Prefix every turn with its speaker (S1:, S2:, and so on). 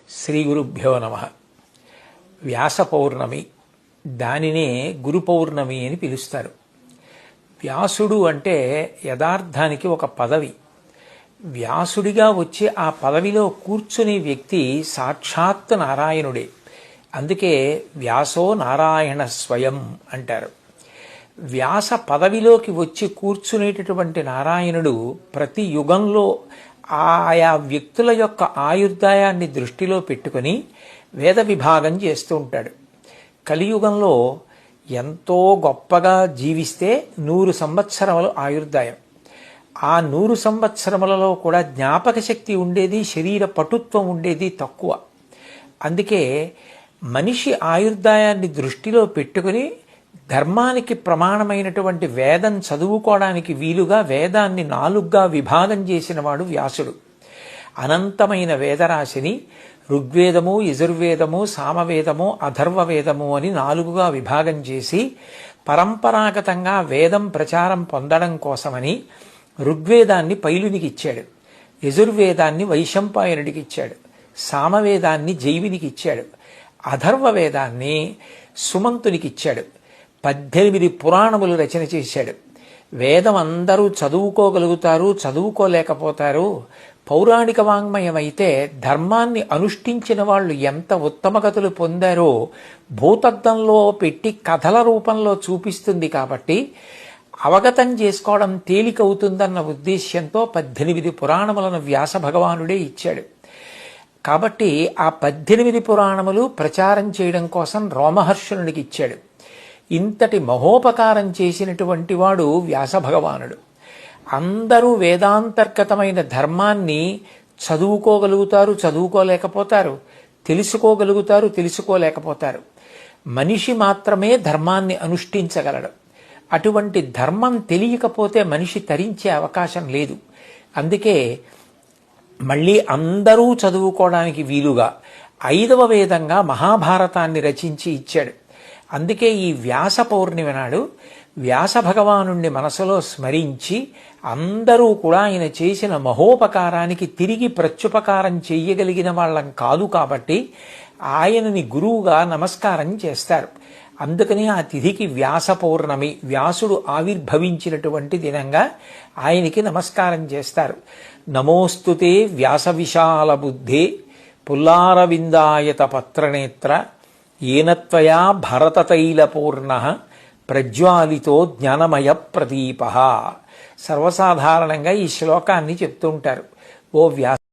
S1: శ్రీ గురుభ్యో నమః. వ్యాస పౌర్ణమి, దానినే గురు పౌర్ణమి అని పిలుస్తారు. వ్యాసుడు అంటే యథార్థానికి ఒక పదవి. వ్యాసుడిగా వచ్చి ఆ పదవిలో కూర్చునే వ్యక్తి సాక్షాత్ నారాయణుడే. అందుకే వ్యాసో నారాయణ స్వయం అంటారు. వ్యాస పదవిలోకి వచ్చి కూర్చునేటటువంటి నారాయణుడు ప్రతి యుగంలో ఆయా వ్యక్తుల యొక్క ఆయుర్దాయాన్ని దృష్టిలో పెట్టుకుని వేద విభాగం చేస్తూ ఉంటాడు. కలియుగంలో ఎంతో గొప్పగా జీవిస్తే 100 సంవత్సరములు ఆయుర్దాయం. ఆ 100 సంవత్సరములలో కూడా జ్ఞాపక శక్తి ఉండేది, శరీర పటుత్వం ఉండేది తక్కువ. అందుకే మనిషి ఆయుర్దాయాన్ని దృష్టిలో పెట్టుకుని ధర్మానికి ప్రమాణమైనటువంటి వేదం చదువుకోవడానికి వీలుగా వేదాన్ని 4గా విభాగం చేసినవాడు వ్యాసుడు. అనంతమైన వేదరాశిని ఋగ్వేదము, యజుర్వేదము, సామవేదము, అథర్వవేదము అని 4గా విభాగం చేసి పరంపరాగతంగా వేదం ప్రచారం పొందడం కోసమని ఋగ్వేదాన్ని పైలునికి ఇచ్చాడు, యజుర్వేదాన్ని వైశంపాయనుడికి ఇచ్చాడు, సామవేదాన్ని జైవినికి ఇచ్చాడు, అథర్వవేదాన్ని సుమంతునికి ఇచ్చాడు. 18 పురాణములు రచన చేశాడు. వేదం అందరూ చదువుకోగలుగుతారు, చదువుకోలేకపోతారు. పౌరాణిక వాంగ్మయం అయితే ధర్మాన్ని అనుష్ఠించిన వాళ్ళు ఎంత ఉత్తమగతులు పొందారో భూతద్దంలో పెట్టి కథల రూపంలో చూపిస్తుంది. కాబట్టి అవగతం చేసుకోవడం తేలికవుతుందన్న ఉద్దేశ్యంతో 18 పురాణములను వ్యాస భగవానుడే ఇచ్చాడు. కాబట్టి ఆ 18 పురాణములు ప్రచారం చేయడం కోసం రోమహర్షణుడికి ఇచ్చాడు. ఇంతటి మహోపకారం చేసినటువంటి వాడు వ్యాస భగవానుడు. అందరూ వేదాంతర్గతమైన ధర్మాన్ని చదువుకోగలుగుతారు, చదువుకోలేకపోతారు, తెలుసుకోగలుగుతారు, తెలుసుకోలేకపోతారు. మనిషి మాత్రమే ధర్మాన్ని అనుష్ఠించగలడు. అటువంటి ధర్మం తెలియకపోతే మనిషి తరించే అవకాశం లేదు. అందుకే మళ్ళీ అందరూ చదువుకోవడానికి వీలుగా 5వ వేదంగా మహాభారతాన్ని రచించి ఇచ్చాడు. అందుకే ఈ వ్యాస పౌర్ణిమ నాడు వ్యాస భగవానుణ్ణి మనసులో స్మరించి అందరూ కూడా ఆయన చేసిన మహోపకారానికి తిరిగి ప్రత్యుపకారం చెయ్యగలిగిన వాళ్ళం కాదు కాబట్టి ఆయనని గురువుగా నమస్కారం చేస్తారు. అందుకని ఆ తిథికి వ్యాస పౌర్ణమి, వ్యాసుడు ఆవిర్భవించినటువంటి దినంగా ఆయనకి నమస్కారం చేస్తారు. నమోస్తుతే వ్యాస విశాల బుద్ధే పుల్లారవిందాయత పత్రనేత్ర ఏనత్వయా భరతతైలపూర్ణ ప్రజ్వాలితో జ్ఞానమయ ప్రదీప. సర్వసాధారణంగా ఈ శ్లోకాన్ని చెప్తుంటారు. ఓ వ్యాస